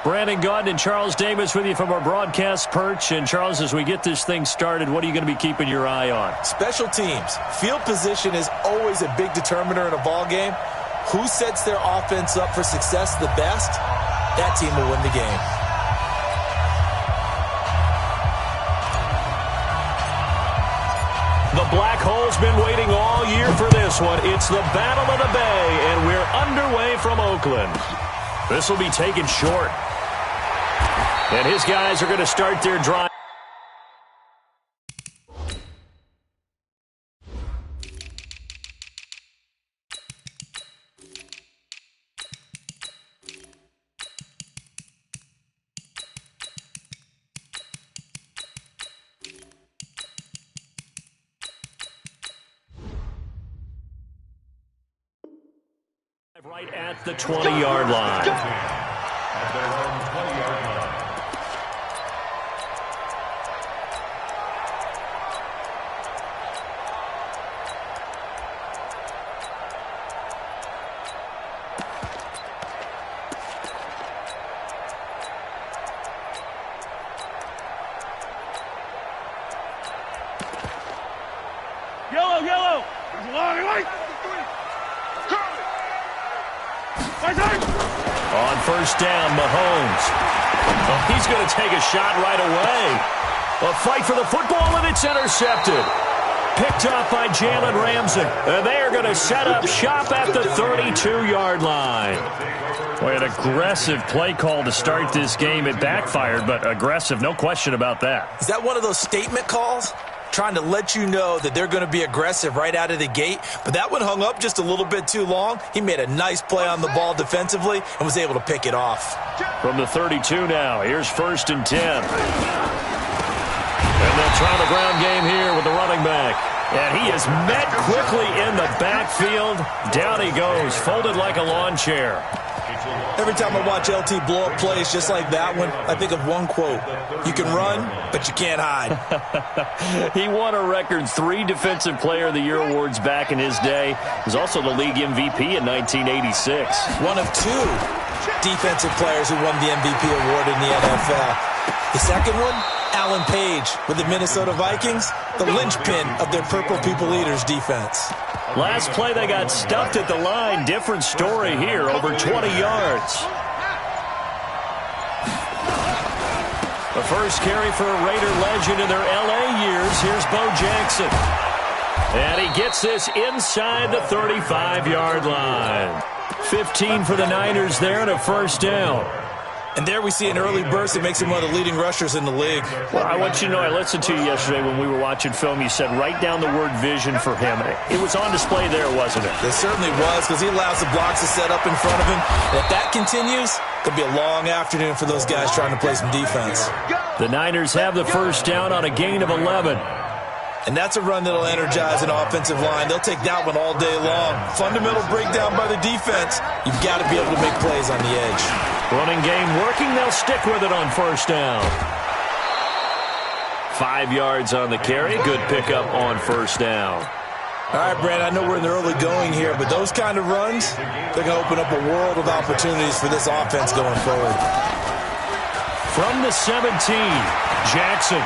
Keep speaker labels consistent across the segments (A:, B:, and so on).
A: Brandon Gaunt and Charles Davis with you from our broadcast perch. And, Charles, as we get this thing started, what are you going to be keeping your eye on?
B: Special teams. Field position is always a big determiner in a ball game. Who sets their offense up for success the best, that team will win the game.
A: The Black Hole's been waiting all year for this one. It's the Battle of the Bay, and we're underway from Oakland. This will be taken short. And his guys are going to start their drive. Right at the 20-yard line. At their own 20-yard line.
C: Yellow!
A: On first down, Mahomes. Oh, he's going to take a shot right away. A fight for the football, and it's intercepted. Picked off by Jalen Ramsey. And they are going to set up shop at the 32-yard line. Boy, an aggressive play call to start this game. It backfired, but aggressive, no question about that.
B: Is that one of those statement calls? Trying to let you know that they're going to be aggressive right out of the gate, but that one hung up just a little bit too long. He made a nice play on the ball defensively and was able to pick it off.
A: From the 32 now, here's 1st and 10. And they'll try the ground game here with the running back. And he is met quickly in the backfield. Down he goes, folded like a lawn chair.
B: Every time I watch LT blow up plays just like that one, I think of one quote. You can run, but you can't hide.
A: He won a record 3 Defensive Player of the Year awards back in his day. He was also the league MVP in 1986.
B: One of 2 defensive players who won the MVP award in the NFL. The second one, Alan Page with the Minnesota Vikings, the linchpin of their Purple People Eaters defense.
A: Last play, they got stuffed at the line. Different story here, over 20 yards. The first carry for a Raider legend in their L.A. years. Here's Bo Jackson. And he gets this inside the 35-yard line. 15 for the Niners there and a first down.
B: And there we see an early burst that makes him one of the leading rushers in the league.
A: Well, I want you to know, I listened to you yesterday when we were watching film. You said write down the word vision for him. It was on display there, wasn't it?
B: It certainly was, because he allows the blocks to set up in front of him. And if that continues, it could be a long afternoon for those guys trying to play some defense.
A: The Niners have the first down on a gain of 11.
B: And that's a run that'll energize an offensive line. They'll take that one all day long. Fundamental breakdown by the defense. You've got to be able to make plays on the edge.
A: Running game working. They'll stick with it on first down. 5 yards on the carry. Good pickup on first down.
B: All right, Brandon, I know we're in the early going here, but those kind of runs, they're going to open up a world of opportunities for this offense going forward.
A: From the 17, Jackson.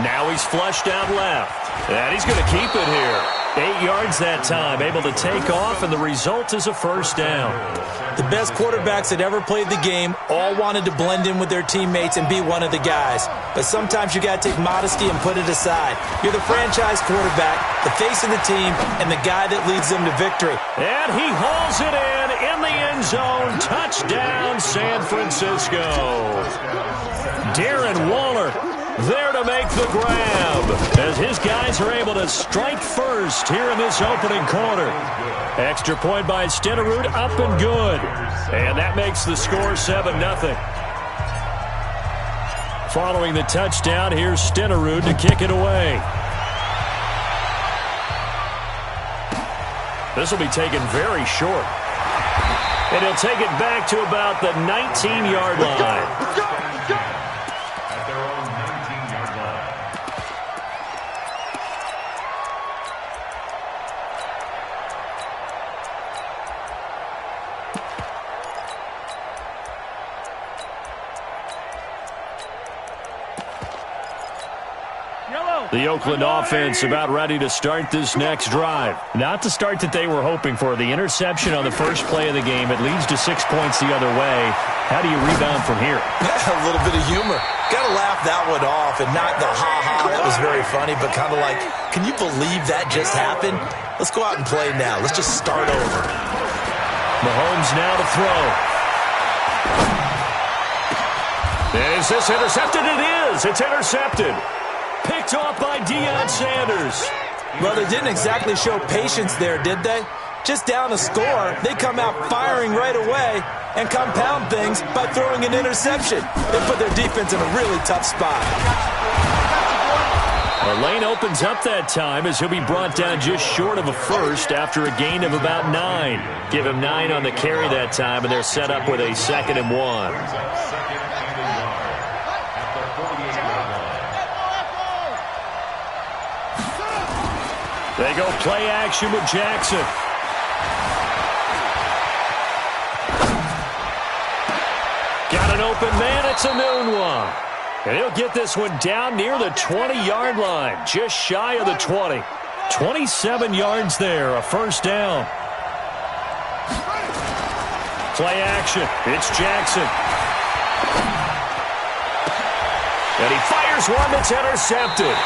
A: Now he's flushed out left. And he's going to keep it here. 8 yards that time, able to take off, and the result is a first down.
B: The best quarterbacks that ever played the game all wanted to blend in with their teammates and be one of the guys. But sometimes you got to take modesty and put it aside. You're the franchise quarterback, the face of the team, and the guy that leads them to victory.
A: And he hauls it in the end zone. Touchdown, San Francisco. Darren Waller there to make the grab as his guys are able to strike first here in this opening quarter. Extra point by Stenerud, up and good. And that makes the score 7-0. Following the touchdown, here's Stenerud to kick it away. This will be taken very short. And he'll take it back to about the 19-yard line. The Oakland offense about ready to start this next drive.
D: Not the start that they were hoping for. The interception on the first play of the game. It leads to 6 points the other way. How do you rebound from here?
B: A little bit of humor. Got to laugh that one off, and not the ha-ha. That was very funny, but kind of like, can you believe that just happened? Let's go out and play now. Let's just start over.
A: Mahomes now to throw. Is this intercepted? It is. It's intercepted. Picked off by Deion Sanders.
B: Well, they didn't exactly show patience there, did they? Just down a score, they come out firing right away and compound things by throwing an interception. They put their defense in a really tough spot.
A: The lane opens up that time as he'll be brought down just short of a first after a gain of about 9. Give him 9 on the carry that time, and they're set up with a 2nd and 1. They go play action with Jackson. Got an open man. It's a noon one. And he'll get this one down near the 20-yard line, just shy of the 20. 27 yards there, a first down. Play action. It's Jackson. And he fires one that's intercepted.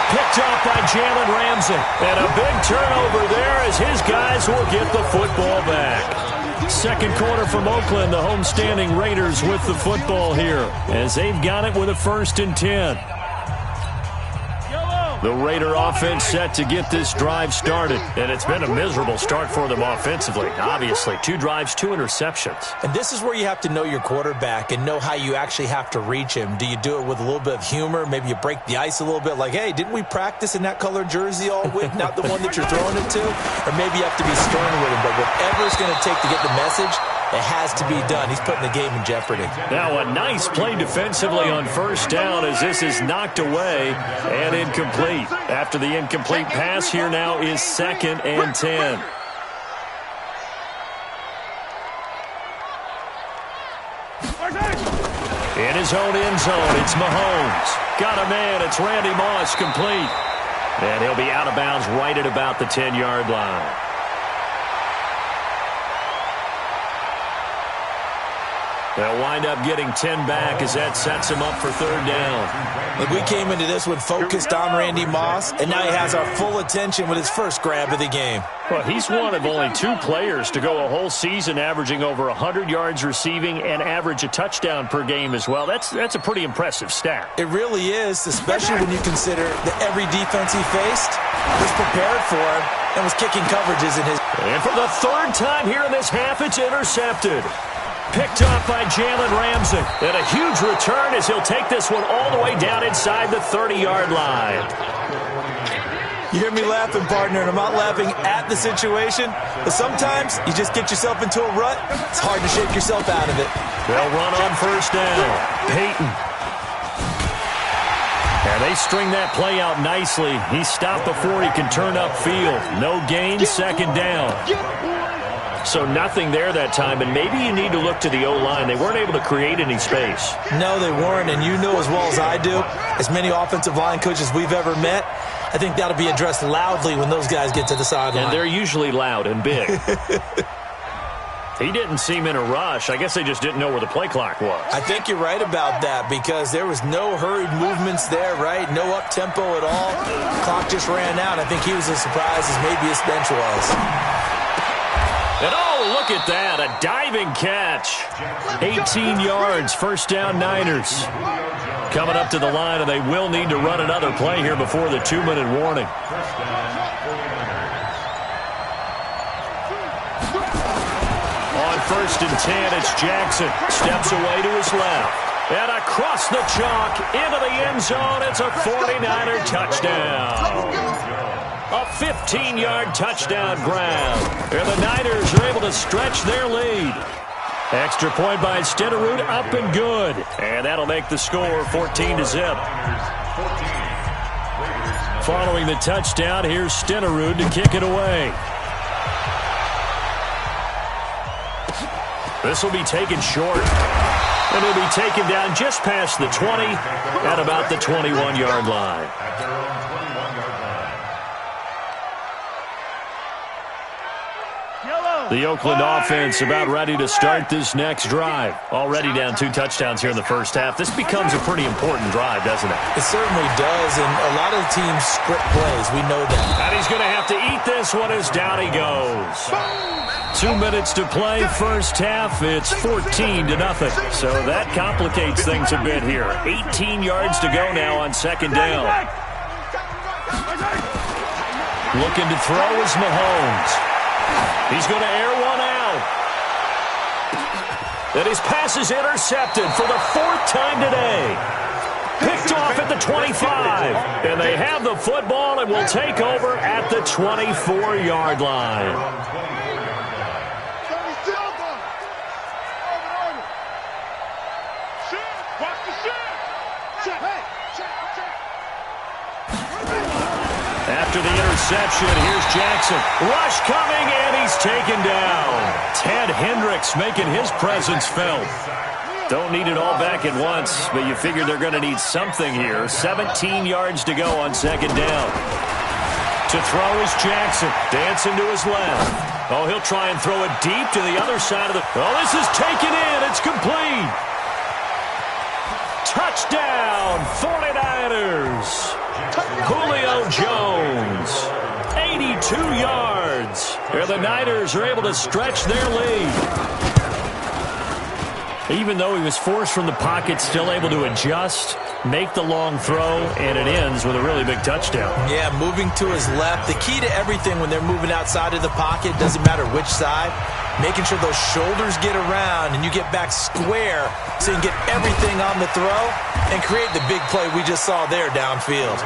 A: Picked off by Jalen Ramsey. And a big turnover there as his guys will get the football back. Second quarter from Oakland, the homestanding Raiders with the football here as they've got it with a 1st and 10. The Raider offense set to get this drive started. And it's been a miserable start for them offensively. Obviously, 2 drives, 2 interceptions.
B: And this is where you have to know your quarterback and know how you actually have to reach him. Do you do it with a little bit of humor? Maybe you break the ice a little bit like, hey, didn't we practice in that colored jersey all week? Not the one that you're throwing it to? Or maybe you have to be stern with him. But whatever it's going to take to get the message, it has to be done. He's putting the game in jeopardy.
A: Now a nice play defensively on first down as this is knocked away and incomplete. After the incomplete pass, here now is 2nd and 10. In his own end zone, it's Mahomes. Got a man, it's Randy Moss, complete. And he'll be out of bounds right at about the 10-yard line. They'll wind up getting 10 back as that sets him up for 3rd down.
B: Look, we came into this one focused on Randy Moss, and now he has our full attention with his first grab of the game.
A: Well, he's one of only 2 players to go a whole season averaging over 100 yards receiving and average a touchdown per game as well. That's a pretty impressive stat.
B: It really is, especially when you consider that every defense he faced was prepared for him and was kicking coverages in his...
A: And for the 3rd time here in this half, it's intercepted. Picked off by Jalen Ramsey. And a huge return as he'll take this one all the way down inside the 30-yard line.
B: You hear me laughing, partner, and I'm not laughing at the situation, but sometimes you just get yourself into a rut. It's hard to shake yourself out of it.
A: They'll run on first down. Peyton. And they string that play out nicely. He's stopped before he can turn upfield. No gain, 2nd down. So nothing there that time, and maybe you need to look to the O-line. They weren't able to create any space.
B: No, they weren't, and you know as well as I do, as many offensive line coaches we've ever met, I think that'll be addressed loudly when those guys get to the sideline.
A: And they're usually loud and big. He didn't seem in a rush. I guess they just didn't know where the play clock was.
B: I think you're right about that because there was no hurried movements there, right? No up-tempo at all. The clock just ran out. I think he was as surprised as maybe his bench was.
A: And oh, look at that, a diving catch. 18 yards, first down Niners. Coming up to the line, and they will need to run another play here before the 2-minute warning. On 1st and 10, it's Jackson. Steps away to his left. And across the chalk, into the end zone, it's a 49er touchdown. A 15-yard touchdown grab. And the Niners are able to stretch their lead. Extra point by Stenerud, up and good. And that'll make the score 14-0. Following the touchdown, here's Stenerud to kick it away. This will be taken short. And it'll be taken down just past the 20 at about the 21-yard line. The Oakland offense about ready to start this next drive. Already down 2 touchdowns here in the first half. This becomes a pretty important drive, doesn't it?
B: It certainly does, and a lot of the teams script plays. We know that.
A: And he's going to have to eat this one as down he goes. 2 minutes to play, first half. It's 14-0. So that complicates things a bit here. 18 yards to go now on second down. Looking to throw is Mahomes. He's going to air one out. And his pass is intercepted for the 4th time today. Picked off at the 25. And they have the football and will take over at the 24-yard line. After the interception, here's Jackson. Rush coming, and he's taken down. Ted Hendricks making his presence felt. Don't need it all back at once, but you figure they're going to need something here. 17 yards to go on second down. To throw is Jackson. Dancing to his left. Oh, he'll try and throw it deep to the other side of the... Oh, this is taken in. It's complete. Touchdown, 49ers. Julio Jones, 82 yards. And the Niners are able to stretch their lead. Even though he was forced from the pocket, still able to adjust, make the long throw, and it ends with a really big touchdown.
B: Yeah, moving to his left. The key to everything when they're moving outside of the pocket, doesn't matter which side, making sure those shoulders get around and you get back square so you can get everything on the throw and create the big play we just saw there downfield.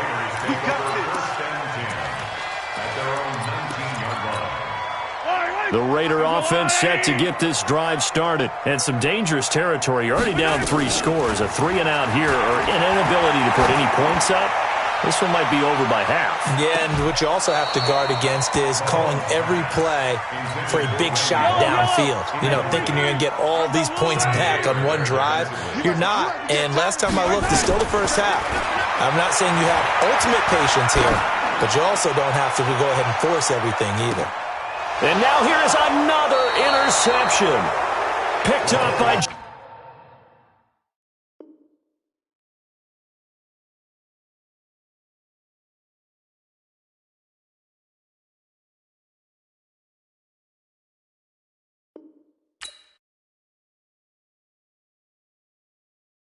A: The Raider offense set to get this drive started. And some dangerous territory. You're already down 3 scores. A 3-and-out here or an inability to put any points up. This one might be over by half. Yeah, and what you also have to guard against is calling every play for a big shot downfield. You know, thinking you're going to get all these points back on one drive. You're not. And last time I looked, it's still the first half. I'm not saying you have ultimate patience here, but you also don't have to go ahead and force everything either. And now here is another interception. Picked up by...